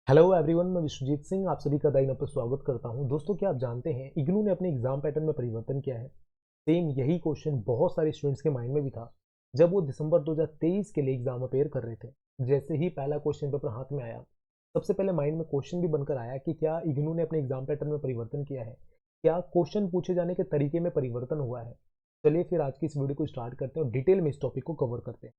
Hello everyone, मैं विश्वजीत सिंह आप सभी का दाइन पर स्वागत करता हूं। दोस्तों, क्या आप जानते हैं इग्नू ने अपने एग्जाम पैटर्न में परिवर्तन किया है। सेम यही क्वेश्चन बहुत सारे स्टूडेंट्स के माइंड में भी था जब वो दिसंबर 2023 के लिए एग्जाम अपेयर कर रहे थे। जैसे ही पहला क्वेश्चन पेपर हाथ में आया, सबसे पहले माइंड में क्वेश्चन भी बनकर आया कि क्या इग्नू ने अपने एग्जाम पैटर्न में परिवर्तन किया है, क्या क्वेश्चन पूछे जाने के तरीके में परिवर्तन हुआ है। चलिए फिर आज की इस वीडियो को स्टार्ट करते हैं और डिटेल में इस टॉपिक को कवर करते हैं।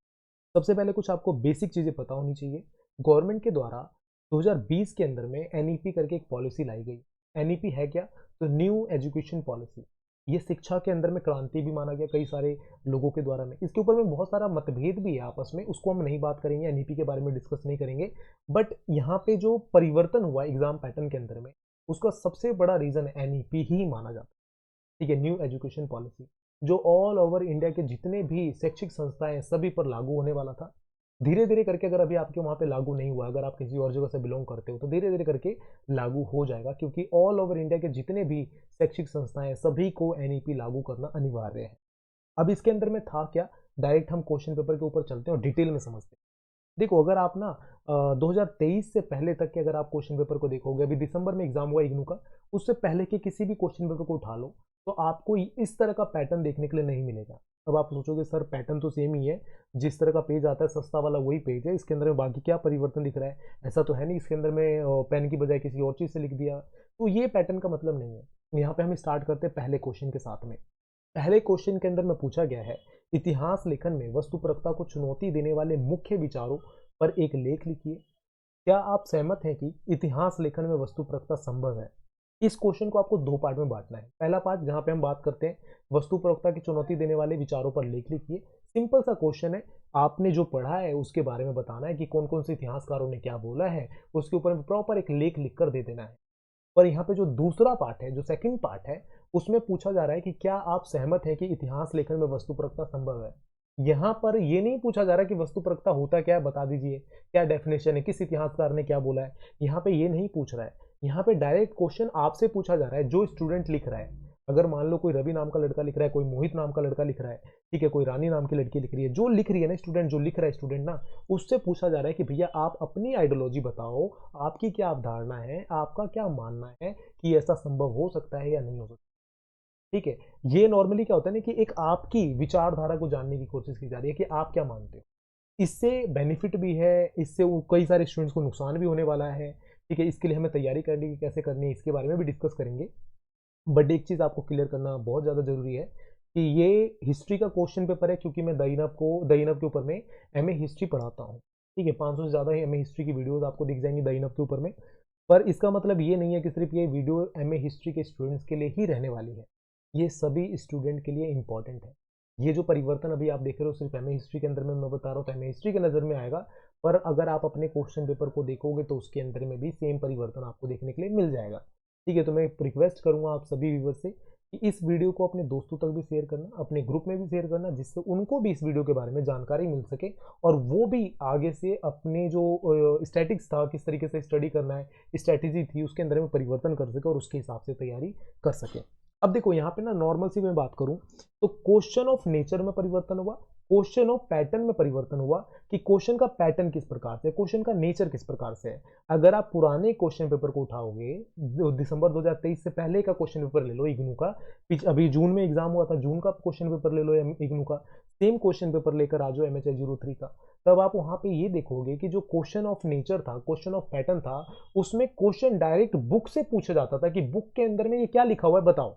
सबसे पहले कुछ आपको बेसिक चीज़ें पता होनी चाहिए। गवर्नमेंट के द्वारा 2020 के अंदर में एनईपी करके एक पॉलिसी लाई गई। एनईपी है क्या? तो न्यू एजुकेशन पॉलिसी। ये शिक्षा के अंदर में क्रांति भी माना गया कई सारे लोगों के द्वारा में। इसके ऊपर में बहुत सारा मतभेद भी है आपस में, उसको हम नहीं बात करेंगे, एनईपी के बारे में डिस्कस नहीं करेंगे। बट यहाँ पे जो परिवर्तन हुआ एग्जाम पैटर्न के अंदर में, उसका सबसे बड़ा रीजन एनईपी ही माना जाता है। ठीक है, न्यू एजुकेशन पॉलिसी जो ऑल ओवर इंडिया के जितने भी शैक्षिक संस्थाएं हैं सभी पर लागू होने वाला था। धीरे धीरे करके अगर अभी आपके वहां पे लागू नहीं हुआ, अगर आप किसी और जगह से बिलोंग करते हो तो धीरे धीरे करके लागू हो जाएगा, क्योंकि ऑल ओवर इंडिया के जितने भी शैक्षिक संस्थाएं हैं सभी को एनईपी लागू करना अनिवार्य है। अब इसके अंदर में था क्या, डायरेक्ट हम क्वेश्चन पेपर के ऊपर चलते हैं और डिटेल में समझते हैं। देखो, अगर आप ना 2023 से पहले तक के अगर आप क्वेश्चन पेपर को देखोगे, अभी दिसंबर में एग्जाम हुआ इग्नू का, उससे पहले के किसी भी क्वेश्चन पेपर को उठा लो तो आपको इस तरह का पैटर्न देखने के लिए नहीं मिलेगा। अब आप सोचोगे सर पैटर्न तो सेम ही है, जिस तरह का पेज आता है सस्ता वाला वही पेज है, इसके अंदर में बाकी क्या परिवर्तन दिख रहा है? ऐसा तो है नहीं इसके अंदर में पेन की बजाय किसी और चीज़ से लिख दिया। तो ये पैटर्न का मतलब नहीं है। यहाँ पे हम स्टार्ट करते हैं पहले क्वेश्चन के साथ में। पहले क्वेश्चन के अंदर में पूछा गया है, इतिहास लेखन में वस्तुपरकता को चुनौती देने वाले मुख्य विचारों पर एक लेख लिखिए। क्या आप सहमत हैं कि इतिहास लेखन में वस्तुपरकता संभव है? इस क्वेश्चन को आपको दो पार्ट में बांटना है। पहला पार्ट जहां पे हम बात करते हैं वस्तुपरकता की चुनौती देने वाले विचारों पर लेख लिखिए। सिंपल सा क्वेश्चन है, आपने जो पढ़ा है उसके बारे में बताना है कि कौन कौन से इतिहासकारों ने क्या बोला है, उसके ऊपर प्रॉपर एक लेख लिखकर दे देना है। पर यहाँ पे जो दूसरा पार्ट है, जो सेकंड पार्ट है, उसमें पूछा जा रहा है कि क्या आप सहमत हैं कि इतिहास लेखन में वस्तुपरकता संभव है। यहाँ पर ये नहीं पूछा जा रहा कि वस्तुपरकता होता क्या है बता दीजिए, क्या डेफिनेशन है, किस इतिहासकार ने क्या बोला है। यहाँ पे ये नहीं पूछ रहा है। यहाँ पे डायरेक्ट क्वेश्चन आपसे पूछा जा रहा है, जो स्टूडेंट लिख रहा है। अगर मान लो कोई रवि नाम का लड़का लिख रहा है, कोई मोहित नाम का लड़का लिख रहा है, ठीक है, कोई रानी नाम की लड़की लिख रही है, जो लिख रही है ना स्टूडेंट, जो लिख रहा है स्टूडेंट ना, उससे पूछा जा रहा है कि भैया आप अपनी आइडियोलॉजी बताओ, आपकी क्या अवधारणा है, आपका क्या मानना है कि ऐसा संभव हो सकता है या नहीं हो सकता। ठीक है, ये नॉर्मली क्या होता है ना कि एक आपकी विचारधारा को जानने की कोशिश की जा रही है कि आप क्या मानते हो। इससे बेनिफिट भी है, इससे कई सारे स्टूडेंट्स को नुकसान भी होने वाला है। ठीक है, इसके लिए हमें तैयारी करनी, कैसे करनी है, इसके बारे में भी डिस्कस करेंगे। बट एक चीज़ आपको क्लियर करना बहुत ज़्यादा ज़रूरी है कि ये हिस्ट्री का क्वेश्चन पेपर है, क्योंकि मैं दईनब के ऊपर में एमए हिस्ट्री पढ़ाता हूँ। ठीक है, 500 से ज़्यादा एमए हिस्ट्री की वीडियोस आपको दिख जाएंगी दईनब के ऊपर में। पर इसका मतलब ये नहीं है कि सिर्फ ये वीडियो एमए हिस्ट्री के स्टूडेंट्स के लिए ही रहने वाली है। ये सभी स्टूडेंट के लिए इंपॉर्टेंट है। ये जो परिवर्तन अभी आप देख रहे हो सिर्फ एमए हिस्ट्री के अंदर में मैं बता रहा हूँ, तो एमए हिस्ट्री के नज़र में आएगा। पर अगर आप अपने क्वेश्चन पेपर को देखोगे तो उसके अंदर में भी सेम परिवर्तन आपको देखने के लिए मिल जाएगा। ठीक है, तो मैं रिक्वेस्ट करूंगा आप सभी व्यूवर्स से कि इस वीडियो को अपने दोस्तों तक भी शेयर करना, अपने ग्रुप में भी शेयर करना, जिससे उनको भी इस वीडियो के बारे में जानकारी मिल सके और वो भी आगे से अपने जो स्टैटिक्स था, किस तरीके से स्टडी करना है, स्ट्रैटेजी थी, उसके अंदर में परिवर्तन कर सके और उसके हिसाब से तैयारी कर सके। अब देखो यहाँ पे ना नॉर्मल सी मैं बात करूं तो क्वेश्चन ऑफ नेचर में परिवर्तन हुआ, क्वेश्चन ऑफ पैटर्न में परिवर्तन हुआ कि क्वेश्चन का पैटर्न किस प्रकार से, क्वेश्चन का नेचर किस प्रकार से है। अगर आप पुराने क्वेश्चन पेपर को उठाओगे, दिसंबर 2023 से पहले का क्वेश्चन पेपर ले लो इग्नू का, अभी जून में एग्जाम हुआ था, जून का क्वेश्चन पेपर ले लो इग्नू का, सेम क्वेश्चन पेपर लेकर आ जाओ एमएचएल 03 का, तब आप वहां पे ये देखोगे कि जो क्वेश्चन ऑफ नेचर था, क्वेश्चन ऑफ पैटर्न था, उसमें क्वेश्चन डायरेक्ट बुक से पूछा जाता था कि बुक के अंदर में ये क्या लिखा हुआ है बताओ।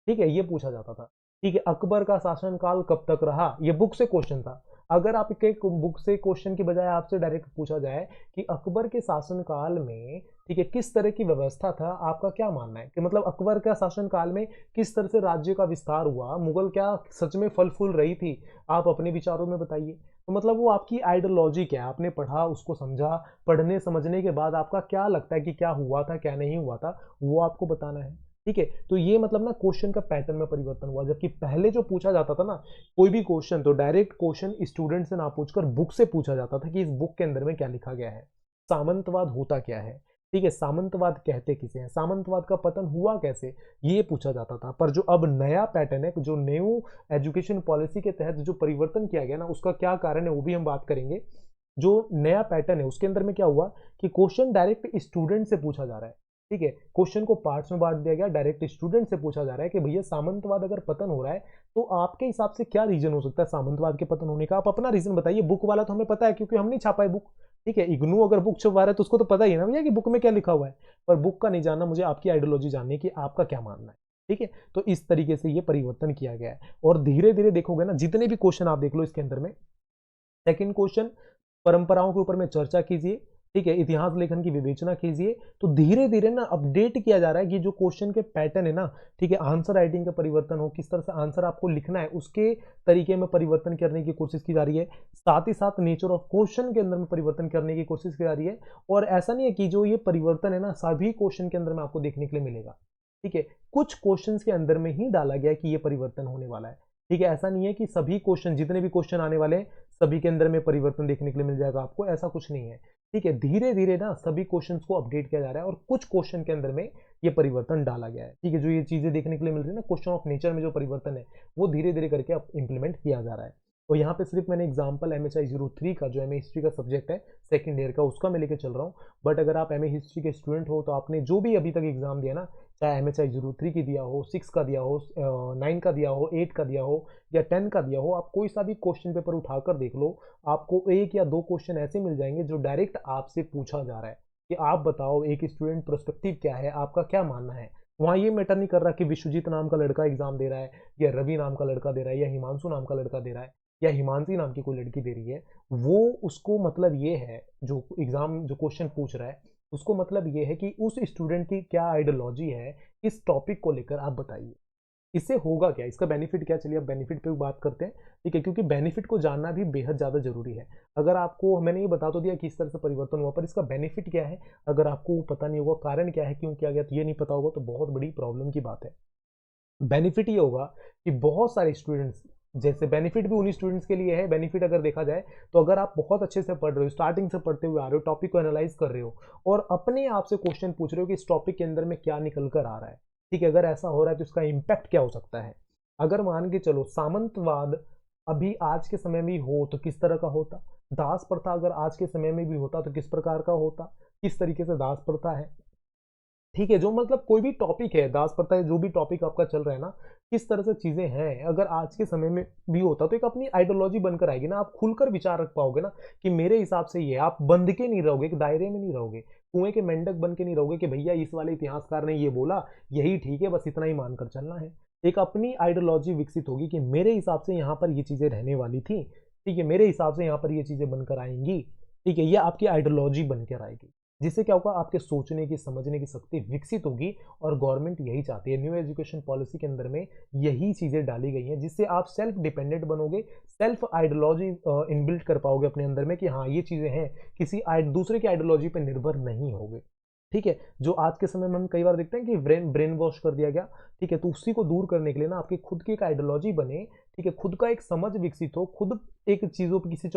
ठीक है, ये पूछा जाता था। ठीक है, अकबर का शासनकाल कब तक रहा, ये बुक से क्वेश्चन था। अगर आपके बुक से क्वेश्चन की बजाय आपसे डायरेक्ट पूछा जाए कि अकबर के शासनकाल में, ठीक है, किस तरह की व्यवस्था था, आपका क्या मानना है कि मतलब अकबर का शासनकाल में किस तरह से राज्य का विस्तार हुआ, मुगल क्या सच में फल फूल रही थी, आप अपने विचारों में बताइए। तो मतलब वो आपकी आइडियोलॉजी क्या है, आपने पढ़ा, उसको समझा, पढ़ने समझने के बाद आपका क्या लगता है कि क्या हुआ था क्या नहीं हुआ था, वो आपको बताना है। ठीक है, तो ये मतलब ना क्वेश्चन का पैटर्न में परिवर्तन हुआ, जबकि पहले जो पूछा जाता था ना कोई भी क्वेश्चन, तो डायरेक्ट क्वेश्चन स्टूडेंट से ना पूछकर बुक से पूछा जाता था कि इस बुक के अंदर में क्या लिखा गया है, सामंतवाद होता क्या है। ठीक है, सामंतवाद कहते किसे हैं, सामंतवाद का पतन हुआ कैसे, ये पूछा जाता था। पर जो अब नया पैटर्न है, जो न्यू एजुकेशन पॉलिसी के तहत जो परिवर्तन किया गया ना, उसका क्या कारण है वो भी हम बात करेंगे। जो नया पैटर्न है उसके अंदर में क्या हुआ कि क्वेश्चन डायरेक्ट स्टूडेंट से पूछा जा रहा है। ठीक है, क्वेश्चन को पार्ट्स में बांट दिया गया, डायरेक्ट स्टूडेंट से पूछा जा रहा है कि भैया सामंतवाद अगर पतन हो रहा है तो आपके हिसाब से क्या रीजन हो सकता है सामंतवाद के पतन होने का, आप अपना रीजन बताइए। बुक वाला तो हमें पता है क्योंकि हमने छापा है बुक। ठीक है, इग्नू अगर बुक छपवा रहा है तो उसको तो पता ही है ना भैया कि बुक में क्या लिखा हुआ है, पर बुक का नहीं जानना, मुझे आपकी आइडियोलॉजी जाननी है कि आपका क्या मानना है। ठीक है, तो इस तरीके से ये परिवर्तन किया गया है और धीरे धीरे देखोगे ना, जितने भी क्वेश्चन आप देख लो इसके अंदर में, सेकंड क्वेश्चन परंपराओं के ऊपर में चर्चा कीजिए। ठीक है, इतिहास लेखन की विवेचना कीजिए। तो धीरे धीरे ना अपडेट किया जा रहा है कि जो क्वेश्चन के पैटर्न है ना, ठीक है, आंसर राइटिंग का परिवर्तन हो, किस तरह से आंसर आपको लिखना है उसके तरीके में परिवर्तन करने की कोशिश की जा रही है। साथ ही साथ नेचर ऑफ क्वेश्चन के अंदर में परिवर्तन करने की कोशिश की जा रही है। और ऐसा नहीं है कि जो ये परिवर्तन है ना सभी क्वेश्चन के अंदर में आपको देखने के लिए मिलेगा। ठीक है, कुछ क्वेश्चन के अंदर में ही डाला गया कि ये परिवर्तन होने वाला है। ठीक है, ऐसा नहीं है कि सभी क्वेश्चन, जितने भी क्वेश्चन आने वाले हैं सभी के अंदर में परिवर्तन देखने के लिए मिल जाएगा आपको, ऐसा कुछ नहीं है। ठीक है, धीरे धीरे ना सभी क्वेश्चंस को अपडेट किया जा रहा है और कुछ क्वेश्चन के अंदर में ये परिवर्तन डाला गया है। ठीक है, जो ये चीजें देखने के लिए मिल रही है ना, क्वेश्चन ऑफ नेचर में जो परिवर्तन है वो धीरे धीरे करके अब इंप्लीमेंट किया जा रहा है। और यहाँ पे सिर्फ मैंने एग्जाम्पल MHI 03 का, जो MA हिस्ट्री का सब्जेक्ट है सेकंड ईयर का, उसका मैं लेके चल रहा हूँ। बट अगर आप MA हिस्ट्री के स्टूडेंट हो तो आपने जो भी अभी तक एग्जाम दिया ना, चाहे MHI 03 की दिया हो, 6 का दिया हो, 9 का दिया हो, 8 का दिया हो या 10 का दिया हो, आप कोई सा भी क्वेश्चन पेपर उठाकर देख लो, आपको एक या दो क्वेश्चन ऐसे मिल जाएंगे जो डायरेक्ट आपसे पूछा जा रहा है कि आप बताओ एक स्टूडेंट पर्सपेक्टिव क्या है, आपका क्या मानना है। वहाँ ये मैटर नहीं कर रहा कि विश्वजीत नाम का लड़का एग्जाम दे रहा है या रवि नाम का लड़का दे रहा है या हिमांशु नाम का लड़का दे रहा है या हिमांशी नाम की कोई लड़की दे रही है। वो उसको मतलब ये है, जो एग्जाम जो क्वेश्चन पूछ रहा है उसको मतलब ये है कि उस स्टूडेंट की क्या आइडियोलॉजी है इस टॉपिक को लेकर, आप बताइए इससे होगा क्या, इसका बेनिफिट क्या। चलिए अब बेनिफिट पे बात करते हैं। ठीक है, क्योंकि बेनिफिट को जानना भी बेहद ज़्यादा जरूरी है। अगर आपको, मैंने ये बता तो दिया कि इस तरह से परिवर्तन हुआ, पर इसका बेनिफिट क्या है अगर आपको पता नहीं होगा, कारण क्या है, क्यों किया गया, तो ये नहीं पता होगा तो बहुत बड़ी प्रॉब्लम की बात है। बेनिफिट ये होगा कि बहुत सारे स्टूडेंट्स, जैसे बेनिफिट भी उन्हीं स्टूडेंट्स के लिए है, बेनिफिट अगर देखा जाए तो अगर आप बहुत अच्छे से पढ़ रहे हो, स्टार्टिंग से पढ़ते हुए आ रहे हो, टॉपिक को एनालाइज कर रहे हो और अपने आप से क्वेश्चन पूछ रहे हो कि इस टॉपिक के अंदर में क्या निकल कर आ रहा है। ठीक है, अगर ऐसा हो रहा है तो इसका इम्पैक्ट क्या हो सकता है। अगर मान के चलो सामंतवाद अभी आज के समय में हो तो किस तरह का होता, दास प्रथा अगर आज के समय में भी होता तो किस प्रकार का होता, किस तरीके से दास प्रथा है। ठीक है, जो मतलब कोई भी टॉपिक है, दास प्रथा है, जो भी टॉपिक आपका चल रहा है ना, किस तरह से चीजें हैं, अगर आज के समय में भी होता तो एक अपनी आइडियोलॉजी बनकर आएगी ना, आप खुलकर विचार रख पाओगे ना कि मेरे हिसाब से ये, आप बंध के नहीं रहोगे, एक दायरे में नहीं रहोगे, कुएं के मेंढक बन के नहीं रहोगे कि भैया इस वाले इतिहासकार ने ये बोला यही ठीक है बस इतना ही मानकर चलना है। एक अपनी आइडियोलॉजी विकसित होगी कि मेरे हिसाब से यहाँ पर ये चीजें रहने वाली थी। ठीक है, मेरे हिसाब से यहाँ पर ये चीजें बनकर आएंगी। ठीक है, ये आपकी आइडियोलॉजी बनकर आएगी, जिससे क्या होगा, आपके सोचने की समझने की शक्ति विकसित होगी। और गवर्नमेंट यही चाहती है, न्यू एजुकेशन पॉलिसी के अंदर में यही चीजें डाली गई हैं जिससे आप सेल्फ डिपेंडेंट बनोगे, सेल्फ आइडियोलॉजी इनबिल्ट कर पाओगे अपने अंदर में कि हाँ ये चीजें हैं, किसी दूसरे की आइडियोलॉजी पर निर्भर नहीं होगे। ठीक है, जो आज के समय में हम कई बार देखते हैं कि ब्रेन वॉश कर दिया गया। ठीक है, तो उसी को दूर करने के लिए ना आपकी खुद की एक आइडियोलॉजी बने। ठीक है, खुद का एक समझ विकसित हो, खुद एक चीजों पर किसी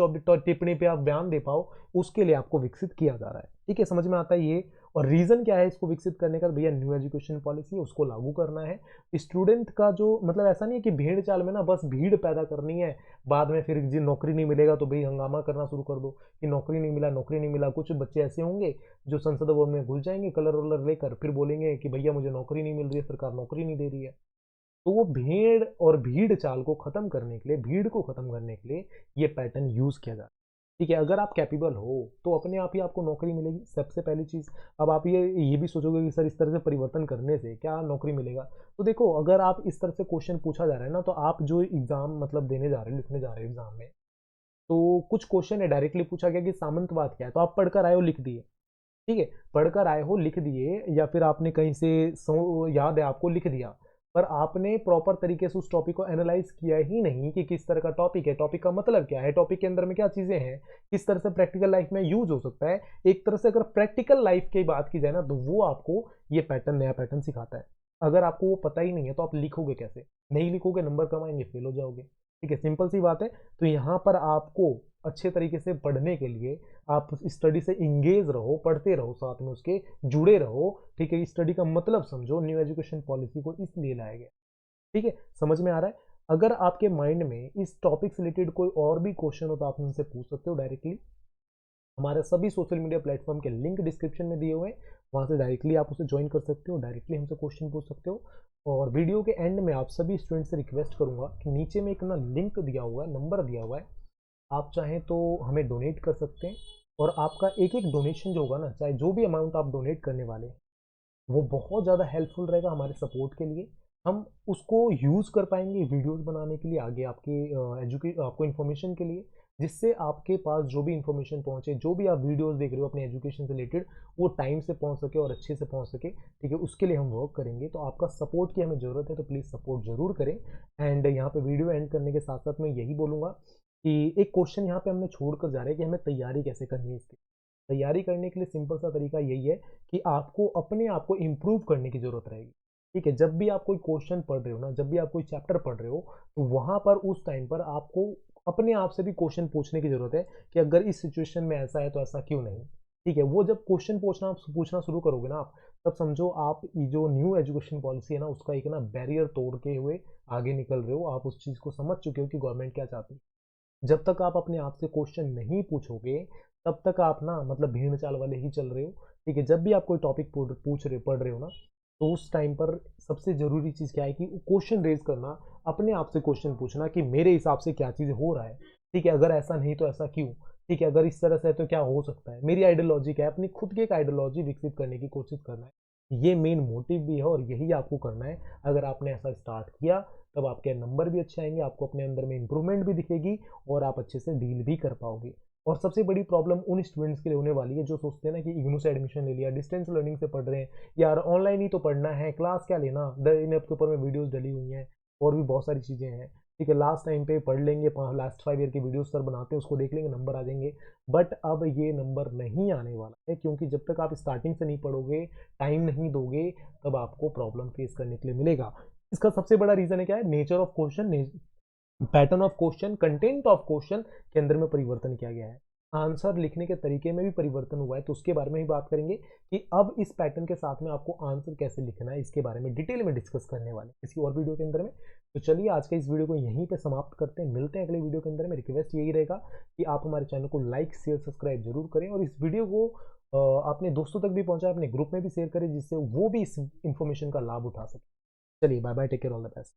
टिप्पणी पे आप बयान दे पाओ, उसके लिए आपको विकसित किया जा रहा है। ठीक है, समझ में आता है ये। और रीजन क्या है इसको विकसित करने का, भैया न्यू एजुकेशन पॉलिसी है उसको लागू करना है। स्टूडेंट का जो मतलब ऐसा नहीं है कि भेड़ चाल में ना बस भीड़ पैदा करनी है, बाद में फिर जी नौकरी नहीं मिलेगा तो भाई हंगामा करना शुरू कर दो कि नौकरी नहीं मिला, नौकरी नहीं मिला। कुछ बच्चे ऐसे होंगे जो संसद भवन में घुस जाएंगे कलर वलर लेकर, फिर बोलेंगे कि भैया मुझे नौकरी नहीं मिल रही है, सरकार नौकरी नहीं दे रही है। तो वो भेड़ और भीड़ चाल को खत्म करने के लिए, भीड़ को खत्म करने के लिए ये पैटर्न यूज किया जाता है। ठीक है, अगर आप कैपेबल हो तो अपने आप ही आपको नौकरी मिलेगी, सबसे पहली चीज। अब आप ये भी सोचोगे कि सर इस तरह से परिवर्तन करने से क्या नौकरी मिलेगा, तो देखो अगर आप इस तरह से क्वेश्चन पूछा जा रहा है ना, तो आप जो एग्जाम मतलब देने जा रहे हो, लिखने जा रहे हो एग्जाम में, तो कुछ क्वेश्चन है डायरेक्टली पूछा गया कि सामंतवाद क्या है, तो आप पढ़कर आए हो लिख दिए। ठीक है, पढ़कर आए हो लिख दिए, या फिर आपने कहीं से याद है आपको लिख दिया, पर आपने प्रॉपर तरीके से उस टॉपिक को एनालाइज किया ही नहीं कि किस तरह का टॉपिक है, टॉपिक का मतलब क्या है, टॉपिक के अंदर में क्या चीजें हैं, किस तरह से प्रैक्टिकल लाइफ में यूज हो सकता है। एक तरह से अगर प्रैक्टिकल लाइफ की बात की जाए ना, तो वो आपको ये पैटर्न, नया पैटर्न सिखाता है। अगर आपको वो पता ही नहीं है तो आप लिखोगे कैसे, नहीं लिखोगे नंबर कम आएंगे, फेल हो जाओगे। ठीक है, सिंपल सी बात है। तो यहाँ पर आपको अच्छे तरीके से पढ़ने के लिए आप स्टडी से इंगेज रहो, पढ़ते रहो, साथ में उसके जुड़े रहो। ठीक है, स्टडी का मतलब समझो, न्यू एजुकेशन पॉलिसी को इसलिए लाया गया। ठीक है, समझ में आ रहा है। अगर आपके माइंड में इस टॉपिक से रिलेटेड कोई और भी क्वेश्चन हो तो आप उनसे पूछ सकते हो डायरेक्टली। हमारे सभी सोशल मीडिया प्लेटफॉर्म के लिंक डिस्क्रिप्शन में दिए हुए हैं, वहाँ से डायरेक्टली आप उसे ज्वाइन कर सकते हो, डायरेक्टली हमसे क्वेश्चन पूछ सकते हो। और वीडियो के एंड में आप सभी स्टूडेंट से रिक्वेस्ट करूँगा कि नीचे में एक ना लिंक दिया हुआ है, नंबर दिया हुआ है, आप चाहें तो हमें डोनेट कर सकते हैं। और आपका एक एक डोनेशन जो होगा ना, चाहे जो भी अमाउंट आप डोनेट करने वाले हैं, वो बहुत ज़्यादा हेल्पफुल रहेगा हमारे सपोर्ट के लिए। हम उसको यूज़ कर पाएंगे वीडियोस बनाने के लिए, आगे आपके आपको इन्फॉर्मेशन के लिए, जिससे आपके पास जो भी इन्फॉर्मेशन पहुंचे, जो भी आप वीडियोस देख रहे हो अपने एजुकेशन से रिलेटेड, वो टाइम से पहुंच सके और अच्छे से पहुंच सके। ठीक है, उसके लिए हम वर्क करेंगे। तो आपका सपोर्ट की हमें ज़रूरत है, तो प्लीज़ सपोर्ट ज़रूर करें। एंड यहाँ पे वीडियो एंड करने के साथ साथ मैं यही बोलूँगा कि एक क्वेश्चन यहाँ पे हमने छोड़ कर जा रहे हैं कि हमें तैयारी कैसे करनी है इसकी। तैयारी करने के लिए सिंपल सा तरीका यही है कि आपको अपने आप को इम्प्रूव करने की ज़रूरत रहेगी। ठीक है, जब भी आप कोई क्वेश्चन पढ़ रहे हो ना, जब भी आप कोई चैप्टर पढ़ रहे हो, तो वहाँ पर उस टाइम पर आपको अपने आप से भी क्वेश्चन पूछने की ज़रूरत है कि अगर इस सिचुएशन में ऐसा है तो ऐसा क्यों नहीं। ठीक है, वो जब क्वेश्चन पूछना शुरू करोगे ना आप, तब समझो आप ये जो न्यू एजुकेशन पॉलिसी है ना, उसका एक ना बैरियर तोड़ के हुए आगे निकल रहे हो। आप उस चीज़ को समझ चुके हो कि गवर्नमेंट क्या चाहती है। जब तक आप अपने आप से क्वेश्चन नहीं पूछोगे, तब तक आप ना मतलब भीड़ चाल वाले ही चल रहे हो। ठीक है, जब भी आप कोई टॉपिक पूछ रहे पढ़ रहे हो ना, तो उस टाइम पर सबसे ज़रूरी चीज़ क्या है कि क्वेश्चन रेज करना, अपने आप से क्वेश्चन पूछना कि मेरे हिसाब से क्या चीज़ हो रहा है। ठीक है, अगर ऐसा नहीं तो ऐसा क्यों। ठीक है, अगर इस तरह से है तो क्या हो सकता है, मेरी आइडियोलॉजी क्या है, अपनी खुद की एक आइडियोलॉजी विकसित करने की कोशिश करना है। ये मेन मोटिव भी है और यही आपको करना है। अगर आपने ऐसा स्टार्ट किया, तब आपके नंबर भी अच्छे आएंगे, आपको अपने अंदर में इंप्रूवमेंट भी दिखेगी और आप अच्छे से डील भी कर पाओगे। और सबसे बड़ी प्रॉब्लम उन स्टूडेंट्स के लिए होने वाली है जो सोचते हैं ना कि इग्नू से एडमिशन ले लिया, डिस्टेंस लर्निंग से पढ़ रहे हैं, यार ऑनलाइन ही तो पढ़ना है, क्लास क्या लेना, इन ऐप के ऊपर में वीडियोस डली हुई हैं और भी बहुत सारी चीज़ें हैं। ठीक है, लास्ट टाइम पे पढ़ लेंगे, लास्ट 5 ईयर की वीडियोस सर बनाते हैं, उसको देख लेंगे, नंबर आ जाएंगे। बट अब ये नंबर नहीं आने वाला है, क्योंकि जब तक आप स्टार्टिंग से नहीं पढ़ोगे, टाइम नहीं दोगे, तब आपको प्रॉब्लम फेस करने के लिए मिलेगा। इसका सबसे बड़ा रीजन है क्या है, nature of question, pattern of question, content of question के अंदर में परिवर्तन किया गया है। आंसर लिखने के तरीके में भी परिवर्तन हुआ है, तो उसके बारे में भी बात करेंगे कि अब इस पैटर्न के साथ में आपको आंसर कैसे लिखना है, इसके बारे में डिटेल में डिस्कस करने वाले किसी और वीडियो के अंदर में। तो चलिए आज के इस वीडियो को यहीं पे समाप्त करते हैं, मिलते हैं अगले वीडियो के अंदर में। रिक्वेस्ट यही रहेगा कि आप हमारे चैनल को लाइक शेयर सब्सक्राइब जरूर करें और इस वीडियो को अपने दोस्तों तक भी पहुंचाएं, अपने ग्रुप में भी शेयर करें, जिससे वो भी इस इंफॉर्मेशन का लाभ उठा सके। चलिए bye bye, take care, all the best.